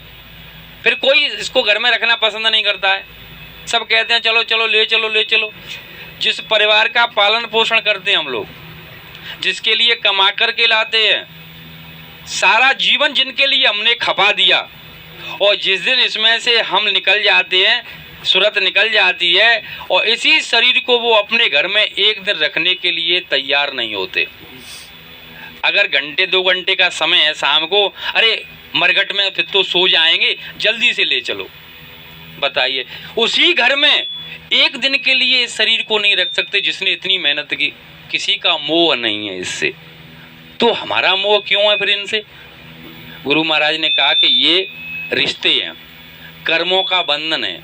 फिर कोई इसको घर में रखना पसंद नहीं करता है। सब कहते हैं चलो चलो ले चलो ले चलो। जिस परिवार का पालन पोषण करते हैं हम लोग, जिसके लिए कमा कर के लाते हैं, सारा जीवन जिनके लिए हमने खपा दिया, और जिस दिन इसमें से हम निकल जाते हैं, सूरत निकल जाती है, और इसी शरीर को वो अपने घर में एक दिन रखने के लिए तैयार नहीं होते। अगर घंटे 2 घंटे का समय है शाम को, अरे मरघट में फिर तो सो जाएंगे, जल्दी से ले चलो। बताइए, उसी घर में एक दिन के लिए इस शरीर को नहीं रख सकते जिसने इतनी मेहनत की। किसी का मोह नहीं है इससे, तो हमारा मोह क्यों है फिर इनसे? गुरु महाराज ने कहा कि ये रिश्ते हैं, कर्मों का बंधन है।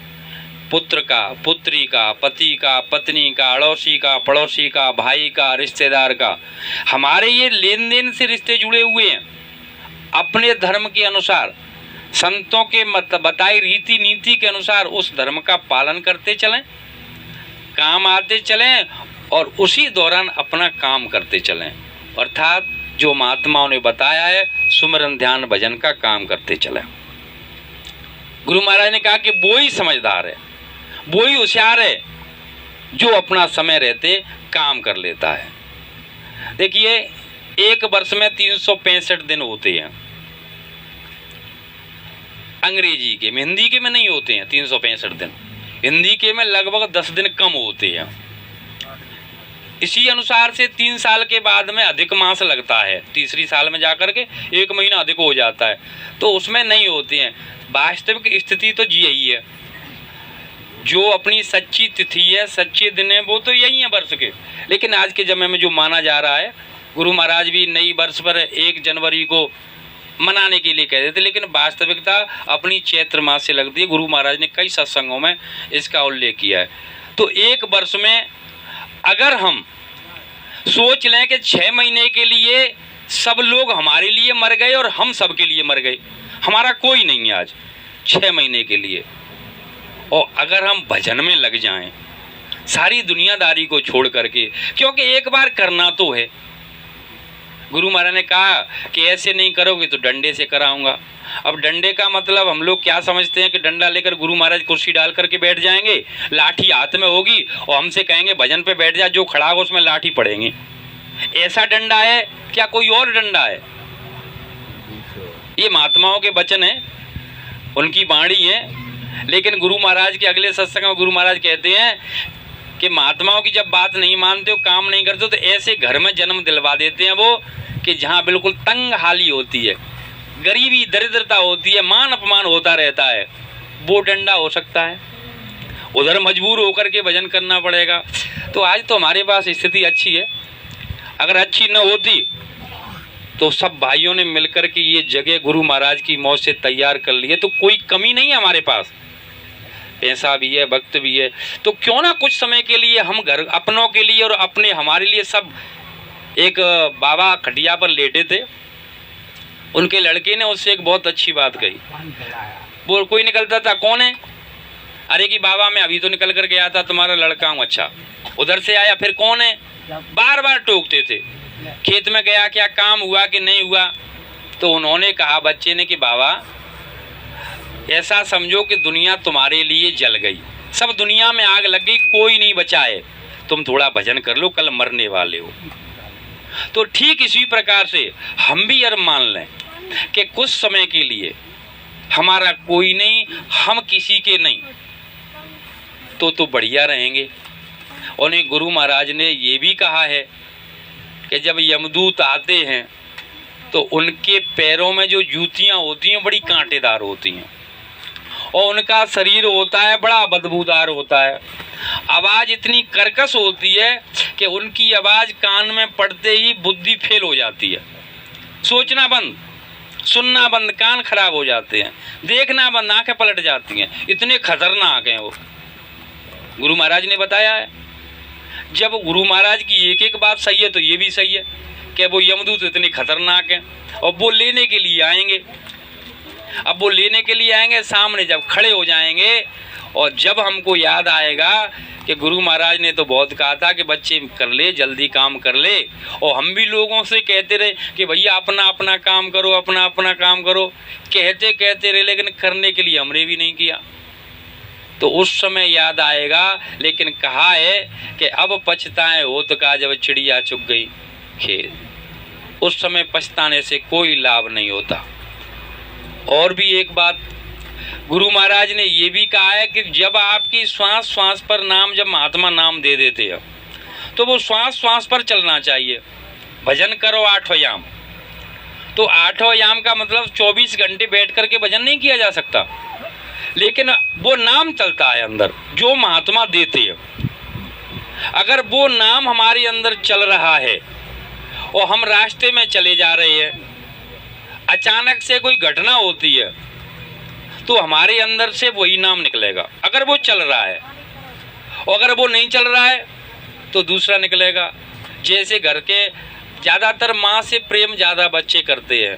पुत्र का, पुत्री का, पति का, पत्नी का, अड़ोसी का, पड़ोसी का, भाई का, रिश्तेदार का, हमारे ये लेन देन से रिश्ते जुड़े हुए हैं। अपने धर्म के अनुसार, संतों के बताई रीति नीति के अनुसार उस धर्म का पालन करते चलें, काम आते चलें और उसी दौरान अपना काम करते चलें। अर्थात जो महात्माओं ने बताया है, सुमिरन ध्यान भजन का काम करते चलें। गुरु महाराज ने कहा कि वो ही समझदार है, वो ही होशियार है जो अपना समय रहते काम कर लेता है। देखिए, एक वर्ष में 365 दिन होते हैं। अंग्रेजी के में, हिंदी के में नहीं होते हैं 365 दिन। हिंदी के में लगभग 10 दिन कम होते हैं। इसी अनुसार से 3 साल के बाद में अधिक मास लगता है, तीसरी साल में जाकर के 1 महीना अधिक हो जाता है, तो उसमें नहीं होते हैं। वास्तविक स्थिति तो यही है, जो अपनी सच्ची तिथि है, सच्चे दिन है, वो तो यही है वर्ष के। लेकिन आज के समय में जो माना जा रहा है, गुरु महाराज भी नई वर्ष पर 1 जनवरी को मनाने के लिए कहते थे, लेकिन वास्तविकता अपनी चैत्र मास से लगती है। गुरु महाराज ने कई सत्संगों में इसका उल्लेख किया है। तो एक वर्ष में अगर हम सोच लें कि 6 महीने के लिए सब लोग हमारे लिए मर गए और हम सब के लिए मर गए, हमारा कोई नहीं है आज 6 महीने के लिए, और अगर हम भजन में लग जाएं सारी दुनियादारी को छोड़ करके, क्योंकि एक बार करना तो है। गुरु महाराज ने कहा कि ऐसे नहीं करोगे तो डंडे से कराऊंगा। अब डंडे का मतलब हम लोग क्या समझते हैं कि डंडा लेकर गुरु महाराज कुर्सी डाल करके बैठ जाएंगे, लाठी हाथ में होगी और हमसे कहेंगे भजन पे बैठ जा, जो खड़ा होगा उसमें लाठी पड़ेंगे। ऐसा डंडा है क्या कोई और डंडा है? ये महात्माओं के वचन है, उनकी वाणी है। लेकिन गुरु महाराज के अगले सत्संग में गुरु महाराज कहते हैं कि महात्माओं की जब बात नहीं मानते हो, काम नहीं करते हो, तो ऐसे घर में जन्म दिलवा देते हैं वो कि जहाँ बिल्कुल तंग हाली होती है, गरीबी दरिद्रता होती है, मान अपमान होता रहता है। वो डंडा हो सकता है, उधर मजबूर होकर के भजन करना पड़ेगा। तो आज तो हमारे पास स्थिति अच्छी है, अगर अच्छी न होती तो सब भाइयों ने मिलकर के ये जगह गुरु महाराज की मौत से तैयार कर ली है। तो कोई कमी नहीं है हमारे पास, पैसा भी है, वक्त भी है। तो क्यों ना कुछ समय के लिए हम घर अपनों के लिए और अपने हमारे लिए सब। एक बाबा खटिया पर लेटे थे, उनके लड़के ने उससे एक बहुत अच्छी बात कही। वो कोई निकलता था, कौन है? अरे कि बाबा मैं अभी तो निकल कर गया था, तुम्हारा लड़का हूँ। अच्छा, उधर से आया, फिर कौन है? बार बार टोकते थे। खेत में गया, क्या काम हुआ कि नहीं हुआ? तो उन्होंने कहा बच्चे ने कि बाबा ऐसा समझो कि दुनिया तुम्हारे लिए जल गई, सब दुनिया में आग लग गई, कोई नहीं बचा है, तुम थोड़ा भजन कर लो, कल मरने वाले हो। तो ठीक इसी प्रकार से हम भी यार मान लें कि कुछ समय के लिए हमारा कोई नहीं, हम किसी के नहीं, तो बढ़िया रहेंगे। उन्हें गुरु महाराज ने ये भी कहा है कि जब यमदूत आते हैं तो उनके पैरों में जो जूतियाँ होती हैं बड़ी कांटेदार होती हैं और उनका शरीर होता है बड़ा बदबूदार होता है। आवाज़ इतनी कर्कश होती है कि उनकी आवाज़ कान में पड़ते ही बुद्धि फेल हो जाती है, सोचना बंद, सुनना बंद, कान खराब हो जाते हैं, देखना बंद, आंखें पलट जाती हैं। इतने खतरनाक हैं वो, गुरु महाराज ने बताया है। जब गुरु महाराज की एक एक बात सही है तो ये भी सही है कि वो यमदूत इतने खतरनाक हैं और वो लेने के लिए आएंगे। अब वो लेने के लिए आएंगे, सामने जब खड़े हो जाएंगे और जब हमको याद आएगा कि गुरु महाराज ने तो बहुत कहा था कि बच्चे कर ले, जल्दी काम कर ले, और हम भी लोगों से कहते रहे कि भैया अपना अपना काम करो, अपना अपना काम करो, कहते कहते रहे, लेकिन करने के लिए हमने भी नहीं किया। तो उस समय याद आएगा। लेकिन कहा है कि अब पछताएं होत का जब चिड़िया चुग गई खेत, उस समय पछताने से कोई लाभ नहीं होता। और भी एक बात गुरु महाराज ने ये भी कहा है कि जब आपकी श्वास श्वास पर नाम, जब महात्मा नाम दे देते हैं तो वो श्वास श्वास पर चलना चाहिए। भजन करो 8 याम, तो 8 याम का मतलब 24 घंटे बैठ करके भजन नहीं किया जा सकता, लेकिन वो नाम चलता है अंदर जो महात्मा देते हैं। अगर वो नाम हमारे अंदर चल रहा है और हम रास्ते में चले जा रहे हैं, अचानक से कोई घटना होती है तो हमारे अंदर से वही नाम निकलेगा, अगर वो चल रहा है। और अगर वो नहीं चल रहा है तो दूसरा निकलेगा। जैसे घर के ज़्यादातर माँ से प्रेम ज़्यादा बच्चे करते हैं,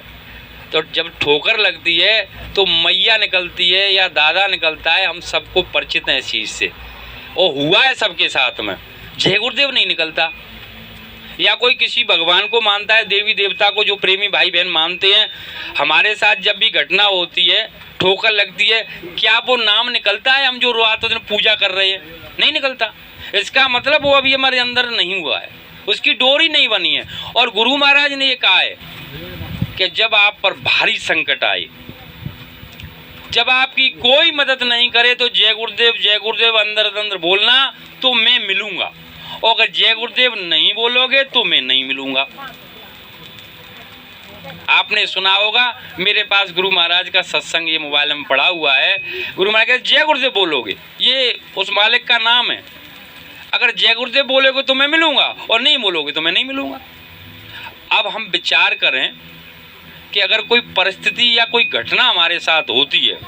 तो जब ठोकर लगती है तो मैया निकलती है या दादा निकलता है, हम सबको परिचित हैं इस चीज़ से, और हुआ है सबके साथ में। जय गुरुदेव नहीं निकलता, या कोई किसी भगवान को मानता है, देवी देवता को, जो प्रेमी भाई बहन मानते हैं, हमारे साथ जब भी घटना होती है, ठोकर लगती है, क्या वो नाम निकलता है? हम जो रात दिन पूजा कर रहे हैं, नहीं निकलता। इसका मतलब वो अभी हमारे अंदर नहीं हुआ है, उसकी डोरी नहीं बनी है। और गुरु महाराज ने ये कहा है कि जब आप पर भारी संकट आए, जब आपकी कोई मदद नहीं करे, तो जय गुरुदेव अंदर अंदर बोलना, तो मैं मिलूंगा, और अगर जय गुरुदेव नहीं बोलोगे तो मैं नहीं मिलूंगा। आपने सुना होगा, मेरे पास गुरु महाराज का सत्संग ये मोबाइल में पड़ा हुआ है। गुरु महाराज कहते जय गुरुदेव बोलोगे, ये उस मालिक का नाम है, अगर जय गुरुदेव बोलोगे तो मैं मिलूंगा, और नहीं बोलोगे तो मैं नहीं मिलूंगा। अब हम विचार करें कि अगर कोई परिस्थिति या कोई घटना हमारे साथ होती है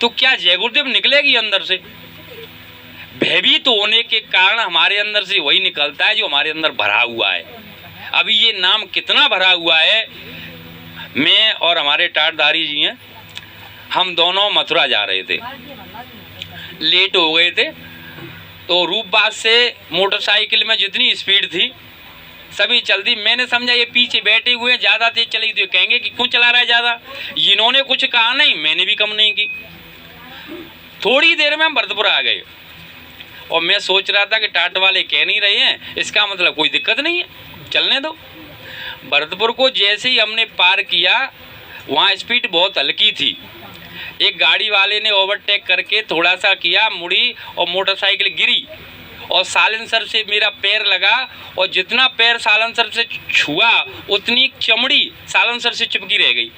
तो क्या जय गुरुदेव निकलेगी अंदर से? भयभीत होने के कारण हमारे अंदर से वही निकलता है जो हमारे अंदर भरा हुआ है। अभी ये नाम कितना भरा हुआ है। मैं और हमारे टाटधारी जी हैं, हम दोनों मथुरा जा रहे थे। लेट हो गए थे। तो रूपबाग से मोटरसाइकिल में जितनी स्पीड थी सभी चलती। मैंने समझा ये पीछे बैठे हुए हैं, ज़्यादा तेज चली तो कहेंगे कि क्यों चला रहा है ज़्यादा। इन्होंने कुछ कहा नहीं, मैंने भी कम नहीं की। थोड़ी देर में हम भरतपुर आ गए और मैं सोच रहा था कि टाटा वाले कह नहीं रहे हैं, इसका मतलब कोई दिक्कत नहीं है, चलने दो। भरतपुर को जैसे ही हमने पार किया, वहाँ स्पीड बहुत हल्की थी। एक गाड़ी वाले ने ओवरटेक करके थोड़ा सा किया, मुड़ी और मोटरसाइकिल गिरी और साइलेंसर से मेरा पैर लगा और जितना पैर साइलेंसर से छुआ उतनी चमड़ी साइलेंसर से चिपकी रह गई।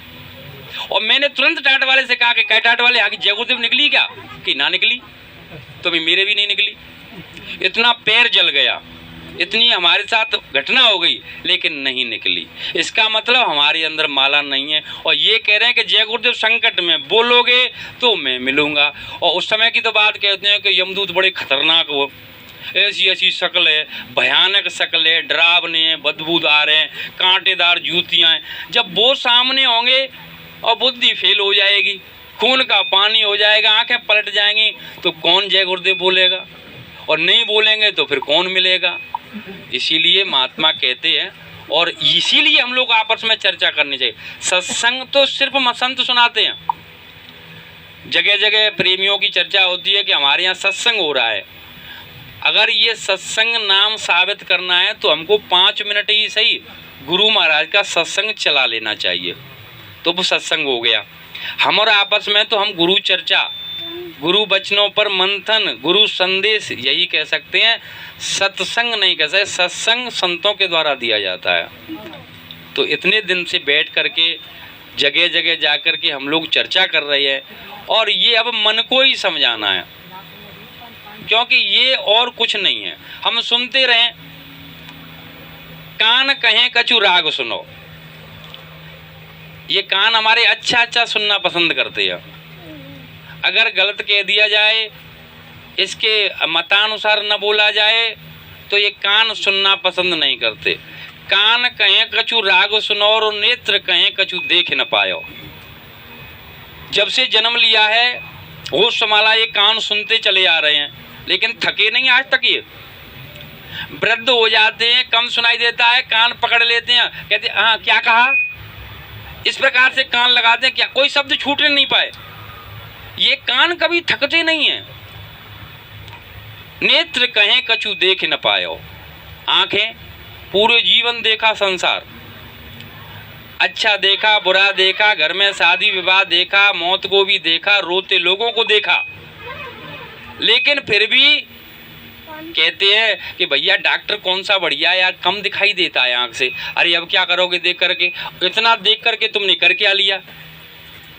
और मैंने तुरंत टाटा वाले से कहा कि क्या टाटा वाले आगे जयगुरुदेव निकली क्या? कि ना निकली। तो भी मेरे भी नहीं निकली। इतना पैर जल गया, इतनी हमारे साथ घटना हो गई, लेकिन नहीं निकली। इसका मतलब हमारे अंदर माला नहीं है। और ये कह रहे हैं कि जय गुरुदेव संकट में बोलोगे तो मैं मिलूंगा। और उस समय की तो बात कहते हैं कि यमदूत बड़े खतरनाक हो, ऐसी ऐसी शक्ल है, भयानक शक्ल है, डरावने हैं, बदबूदार हैं, कांटेदार जूतियाँ हैं। जब वो सामने होंगे और बुद्धि फेल हो जाएगी, खून का पानी हो जाएगा, आंखें पलट जाएंगी, तो कौन जय गुरुदेव बोलेगा? और नहीं बोलेंगे तो फिर कौन मिलेगा? इसीलिए महात्मा कहते हैं, और इसीलिए हम लोग आपस में चर्चा करनी चाहिए। सत्संग तो सिर्फ संत सुनाते हैं, जगह जगह प्रेमियों की चर्चा होती है कि हमारे यहाँ सत्संग हो रहा है। अगर ये सत्संग नाम साबित करना है तो हमको 5 मिनट ही सही गुरु महाराज का सत्संग चला लेना चाहिए, तो वो सत्संग हो गया। हमारे आपस में तो हम गुरु चर्चा, गुरु वचनों पर मंथन, गुरु संदेश यही कह सकते हैं, सत्संग नहीं कह सकते। सत्संग संतों के द्वारा दिया जाता है। तो इतने दिन से बैठ करके जगह जगह जा कर के हम लोग चर्चा कर रहे हैं, और ये अब मन को ही समझाना है, क्योंकि ये और कुछ नहीं है। हम सुनते रहें, कान कहें कछु राग सुनो। ये कान हमारे अच्छा अच्छा सुनना पसंद करते हैं। अगर गलत कह दिया जाए, इसके मतानुसार न बोला जाए, तो ये कान सुनना पसंद नहीं करते। कान कहें कछु राग सुनो और नेत्र कहें कछु देख न पायो। जब से जन्म लिया है होश संभाला, ये कान सुनते चले आ रहे हैं, लेकिन थके नहीं आज तक। ये वृद्ध हो जाते हैं, कम सुनाई देता है, कान पकड़ लेते हैं, कहते हाँ क्या कहा, इस प्रकार से कान लगाते हैं, क्या कोई शब्द छूटने नहीं पाए। ये कान कभी थकते नहीं हैं। नेत्र कहें कछु देख न पायो। आंखें पूरे जीवन देखा संसार, अच्छा देखा, बुरा देखा, घर में शादी विवाह देखा, मौत को भी देखा, रोते लोगों को देखा, लेकिन फिर भी कहते हैं कि भैया डॉक्टर कौन सा बढ़िया है यार, कम दिखाई देता है आंख से। अरे अब क्या करोगे देख करके, इतना देख करके तुमने कर क्या लिया।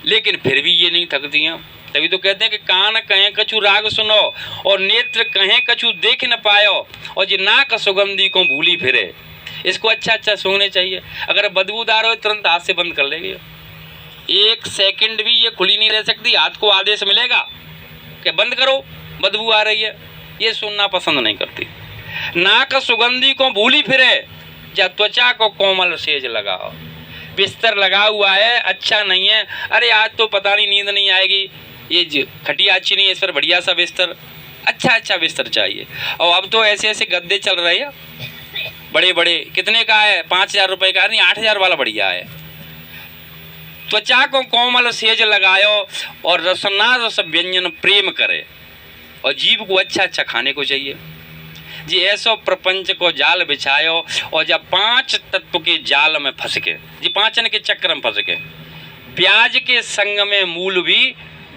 लेकिन फिर भी ये नहीं थकती हैं। तभी तो कहते हैं कि कान कहें कछु राग सुनो और नेत्र कहें कछु देख न पायो, और जी नाक सुगंधी को भूली फिरे। इसको अच्छा अच्छा सूंघने चाहिए। अगर बदबूदार हो तुरंत हाथ से बंद कर लेगी। 1 सेकंड भी ये खुली नहीं रह सकती। हाथ को आदेश मिलेगा कि बंद करो, बदबू आ रही है, ये सुनना पसंद नहीं करती। नाक सुगंधी को भूली फिरे, या त्वचा को कोमल सेज लगाओ। बिस्तर लगा हुआ है, अच्छा नहीं है, अरे आज तो पता नहीं नींद नहीं आएगी, ये खटिया अच्छी नहीं है, इस पर बढ़िया सा बिस्तर, अच्छा अच्छा बिस्तर चाहिए। और अब तो ऐसे ऐसे गद्दे चल रहे हैं बड़े बड़े, कितने का है, 5000 रुपये का नहीं, 8000 वाला बढ़िया है। त्वचा को कोमल सेज लगायो और रसना रस व्यंजन प्रेम करे, और जीव को अच्छा अच्छा खाने को चाहिए। जी ऐसो प्रपंच को जाल बिछायो, और जब 5 तत्व के जाल में फंस के, जी 5 के चक्कर में फंस के, प्याज के संग में मूल भी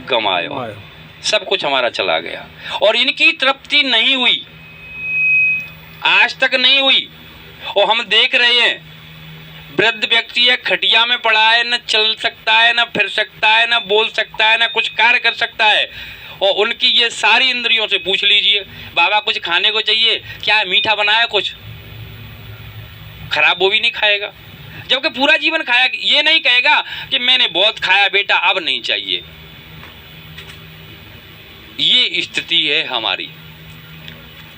गमायो। सब कुछ हमारा चला गया, और इनकी तृप्ति नहीं हुई, आज तक नहीं हुई। और हम देख रहे हैं, वृद्ध व्यक्ति है, खटिया में पड़ा है, न चल सकता है, न फिर सकता है, न बोल सकता है, न कुछ कार्य कर सकता है। और उनकी ये सारी इंद्रियों से पूछ लीजिए, बाबा कुछ खाने को चाहिए क्या, मीठा बनाया कुछ, खराब वो भी नहीं खाएगा। जबकि पूरा जीवन खाया, ये नहीं कहेगा कि मैंने बहुत खाया बेटा अब नहीं चाहिए। ये स्थिति है हमारी।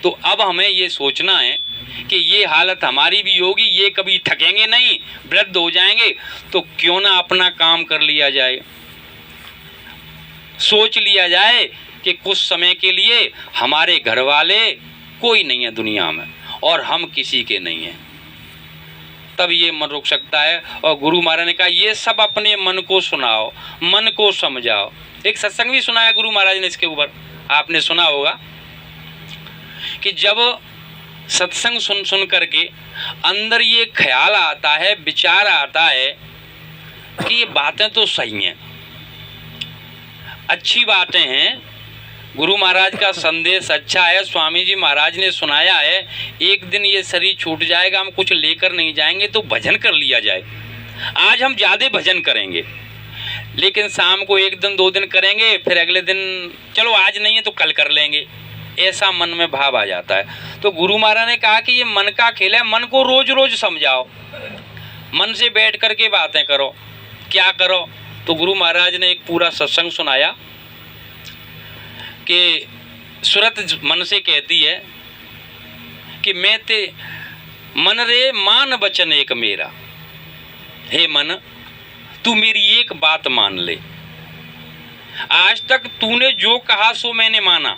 तो अब हमें ये सोचना है कि ये हालत हमारी भी होगी, ये कभी थकेंगे नहीं, वृद्ध हो जाएंगे, तो क्यों ना अपना काम कर लिया जाए। सोच लिया जाए कि कुछ समय के लिए हमारे घर वाले कोई नहीं है दुनिया में और हम किसी के नहीं हैं, तब ये मन रुक सकता है। और गुरु महाराज ने कहा ये सब अपने मन को सुनाओ, मन को समझाओ। एक सत्संग भी सुनाया गुरु महाराज ने इसके ऊपर, आपने सुना होगा कि जब सत्संग सुन सुन करके अंदर ये ख्याल आता है, विचार आता है कि ये बातें तो सही हैं, अच्छी बातें हैं, गुरु महाराज का संदेश अच्छा है, स्वामी जी महाराज ने सुनाया है, एक दिन ये शरीर छूट जाएगा, हम कुछ लेकर नहीं जाएंगे तो भजन कर लिया जाए। आज हम ज़्यादा भजन करेंगे, लेकिन शाम को एक दिन 2 दिन करेंगे, फिर अगले दिन चलो आज नहीं है तो कल कर लेंगे, ऐसा मन में भाव आ जाता है। तो गुरु महाराज ने कहा कि ये मन का खेल है, मन को रोज रोज समझाओ, मन से बैठ करके बातें करो, क्या करो। तो गुरु महाराज ने एक पूरा सत्संग सुनाया कि सूरत मन से कहती है कि मैं ते मन रे मान वचन एक मेरा, हे मन तू मेरी एक बात मान ले, आज तक तूने जो कहा सो मैंने माना,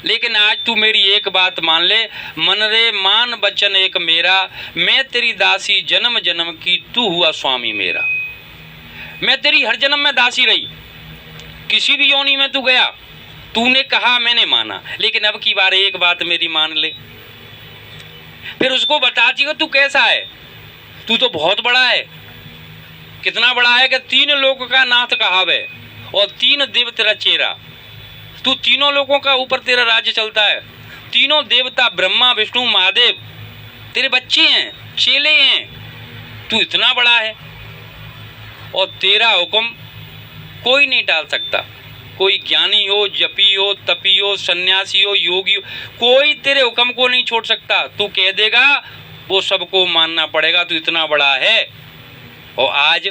लेकिन आज तू मेरी एक बात मान ले, मन रे मान वचन एक मेरा, मैं तेरी दासी जन्म जन्म की, तू हुआ स्वामी मेरा। मैं तेरी हर जन्म में दासी रही, किसी भी योनि में तू गया, तूने कहा मैंने माना, लेकिन अब की बार एक बात मेरी मान ले। फिर उसको बताती हो तू कैसा है, तू तो बहुत बड़ा है। कितना बड़ा है कि 3 लोक का नाथ कहावे और 3 देव तेरा चेहरा, तू तीनों लोगों का ऊपर तेरा राज्य चलता है। तीनों देवता ब्रह्मा विष्णु महादेव तेरे बच्चे हैं, चेले हैं, तू इतना बड़ा है और तेरा हुक्म कोई नहीं टाल सकता। कोई ज्ञानी हो, जपी हो, तपी हो, सन्यासी हो, योगी हो, कोई तेरे हुक्म को नहीं छोड़ सकता। तू कह देगा वो सबको मानना पड़ेगा, तू इतना बड़ा है। और आज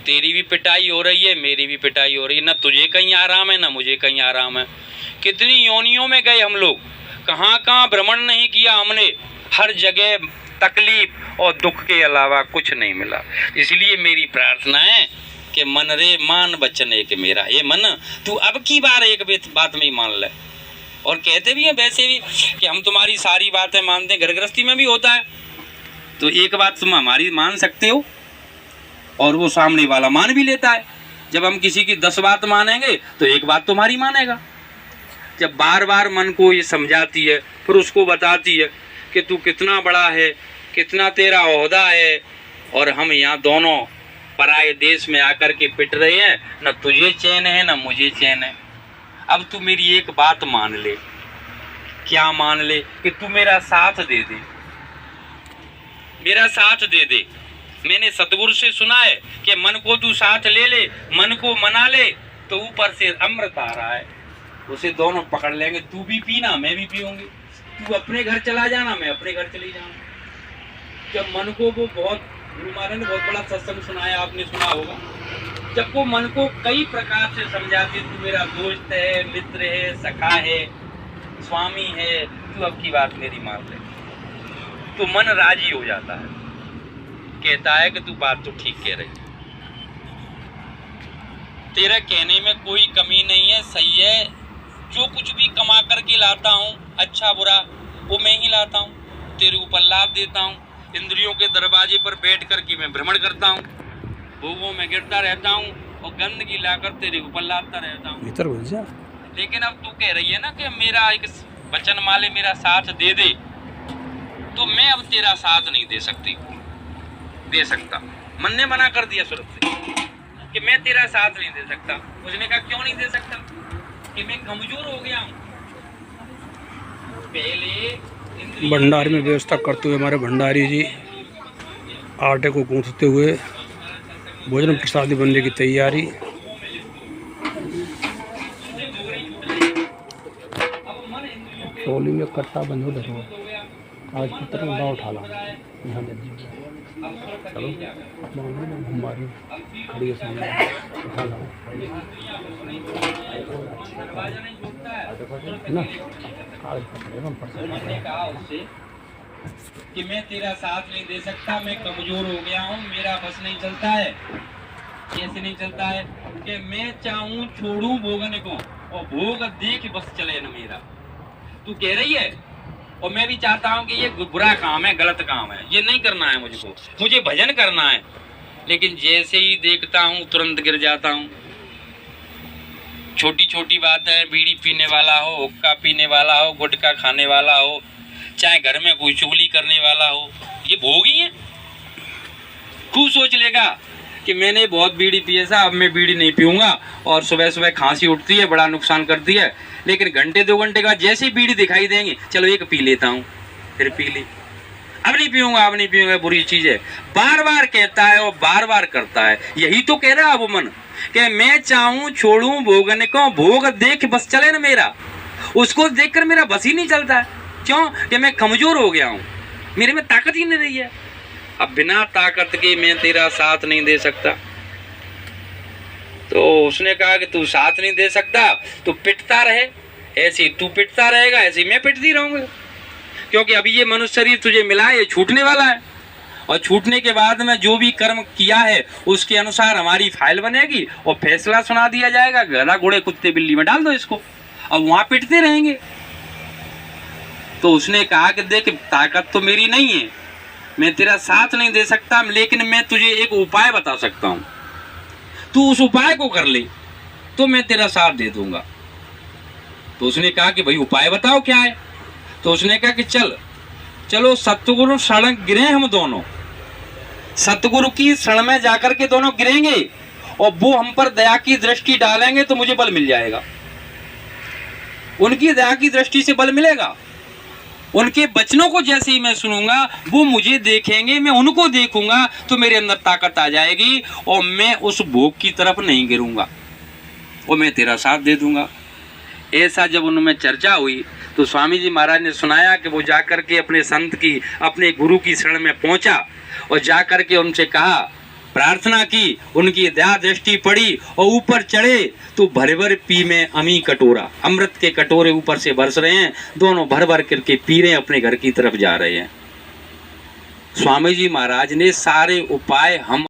तेरी भी पिटाई हो रही है, मेरी भी पिटाई हो रही है, ना तुझे कहीं आराम है ना मुझे कहीं आराम है। कितनी योनियों में गए हम लोग, कहाँ कहाँ भ्रमण नहीं किया हमने, हर जगह तकलीफ और दुख के अलावा कुछ नहीं मिला। इसलिए मेरी प्रार्थना है कि मन रे मान वचन एक मेरा, ये मन तू अब की बार एक बात में ही मान ले। और कहते भी हैं वैसे भी कि हम तुम्हारी सारी बातें मानते हैं, घर गृहस्थी में भी होता है। तो एक बात तुम हमारी मान सकते हो और वो सामने वाला मान भी लेता है। जब हम किसी की 10 बात मानेंगे तो एक बात तुम्हारी मानेगा। जब बार बार मन को ये समझाती है, फिर उसको बताती है कि तू कितना बड़ा है, कितना तेरा ओहदा है, और हम यहाँ दोनों पराए देश में आकर के पिट रहे हैं, न तुझे चैन है न मुझे चैन है। अब तू मेरी एक बात मान ले। क्या मान ले? कि तू मेरा साथ दे दे, मेरा साथ दे दे। मैंने सतगुरु से सुना है कि मन को तू साथ ले ले, मन को मना ले तो ऊपर से अमृत आ रहा है, उसे दोनों पकड़ लेंगे। तू भी पीना, मैं भी पीऊंगी, तू अपने घर चला जाना, मैं अपने घर चली जाऊंगी। जब मन को वो बहुत, गुरु महाराज ने बहुत बड़ा सत्संग सुनाया, आपने सुना होगा। जब वो मन को कई प्रकार से समझाती, तू मेरा दोस्त है, मित्र है, सखा है, स्वामी है, तू अब की बात मेरी मान ले, तो मन राजी हो जाता है, कहता है कि तू बात तो ठीक कह रही है, तेरा कहने में कोई कमी नहीं है, सही है। जो कुछ भी कमा करके लाता हूँ, अच्छा बुरा, वो मैं ही लाता हूँ, तेरे ऊपर लाद देता हूँ। इंद्रियों के दरवाजे पर बैठ कर के मैं भ्रमण करता हूँ, भोगों में गिरता रहता हूँ और गंदगी लाकर तेरे ऊपर लादता रहता हूँ। भीतर घुस जा। लेकिन अब तू कह रही है ना कि मेरा एक वचन माले, मेरा साथ दे दे, तो मैं अब तेरा साथ नहीं दे सकता। मन ने मना कर दिया सूरत से कि मैं तेरा साथ नहीं दे सकता। उसने कहा क्यों नहीं दे सकता? कि मैं कमजोर हो गया हूँ। पहले भंडारे में व्यवस्था करते हुए हमारे भंडारी जी आटे को गूंथते हुए भोजन प्रसादी बनने की तैयारी। ट्रॉली में कट्टा बंद हो रहा है, आज पत्थर में दाव उठा ला यहाँ दे दीजिए। चलो हमारी खड़ी है सामने, उठा ला ना, कि मैं तेरा साथ नहीं दे सकता, मैं कमजोर हो गया हूँ, मेरा बस नहीं चलता है। ऐसे नहीं चलता है कि मैं चाहूं छोड़ूं भोगने को और भोग देख बस चले न मेरा। तू कह रही है और मैं भी चाहता हूं कि ये बुरा काम है, गलत काम है, ये नहीं करना है मुझको, मुझे भजन करना है। लेकिन जैसे ही देखता हूं तुरंत गिर जाता हूं। छोटी छोटी बात है, बीड़ी पीने वाला हो, हुक्का पीने वाला हो, गुटखा खाने वाला हो, चाहे घर में कोई चुगली करने वाला हो, ये भोग ही है। खूब सोच लेगा कि मैंने बहुत बीड़ी पी है साहब, मैं बीड़ी नहीं पीऊंगा, और सुबह सुबह खांसी उठती है, बड़ा नुकसान करती है। लेकिन घंटे 2 घंटे के बाद जैसे ही बीड़ी दिखाई देंगे, चलो एक पी लेता हूँ, फिर पी ली, अब नहीं पीऊंगा, अब नहीं पीऊंगा, बुरी चीज है। बार बार कहता है और बार बार करता है। यही तो कह रहा है वो मन कि मैं चाहूं छोड़ूं भोगने को, भोग देख बस चले ना मेरा। उसको देखकर मेरा बस ही नहीं चलता है। क्यों? कि मैं कमजोर हो गया हूं, मेरे में ताकत ही नहीं रही है। अब बिना ताकत के मैं तेरा साथ नहीं दे सकता। तो उसने कहा कि तू साथ नहीं दे सकता तो पिटता रहे, ऐसे तू पिटता रहेगा, ऐसे मैं पिटती रहूंगा। क्योंकि अभी ये मनुष्य शरीर तुझे मिला है, ये छूटने वाला है, और छूटने के बाद में जो भी कर्म किया है उसके अनुसार हमारी फाइल बनेगी और फैसला सुना दिया जाएगा। गधा घोड़े कुत्ते बिल्ली में डाल दो इसको, अब वहां पिटते रहेंगे। तो उसने कहा कि देख ताकत तो मेरी नहीं है, मैं तेरा साथ नहीं दे सकता, लेकिन मैं तुझे एक उपाय बता सकता हूं, तू उस उपाय को कर ले तो मैं तेरा साथ दे दूंगा। तो उसने कहा कि भाई उपाय बताओ क्या है। तो उसने कहा कि चलो सतगुरु शरण गिरे, हम दोनों सतगुरु की शरण में जाकर के दोनों गिरेंगे और वो हम पर दया की दृष्टि डालेंगे तो मुझे बल मिल जाएगा। उनकी दया की दृष्टि से बल मिलेगा। उनके वचनों को जैसे ही मैं सुनूंगा, वो मुझे देखेंगे, मैं उनको देखूंगा, तो मेरे अंदर ताकत आ जाएगी और मैं उस भोग की तरफ नहीं गिरूंगा और मैं तेरा साथ दे दूंगा। ऐसा जब उनमें चर्चा हुई तो स्वामी जी महाराज ने सुनाया कि वो जाकर के अपने संत की, अपने गुरु की शरण में पहुंचा और जाकर के उनसे कहा, प्रार्थना की, उनकी दया दृष्टि पड़ी और ऊपर चढ़े तो भर भर पी में अमी कटोरा, अमृत के कटोरे ऊपर से बरस रहे हैं, दोनों भर भर करके पी रहे हैं, अपने घर की तरफ जा रहे हैं। स्वामी जी महाराज ने सारे उपाय हम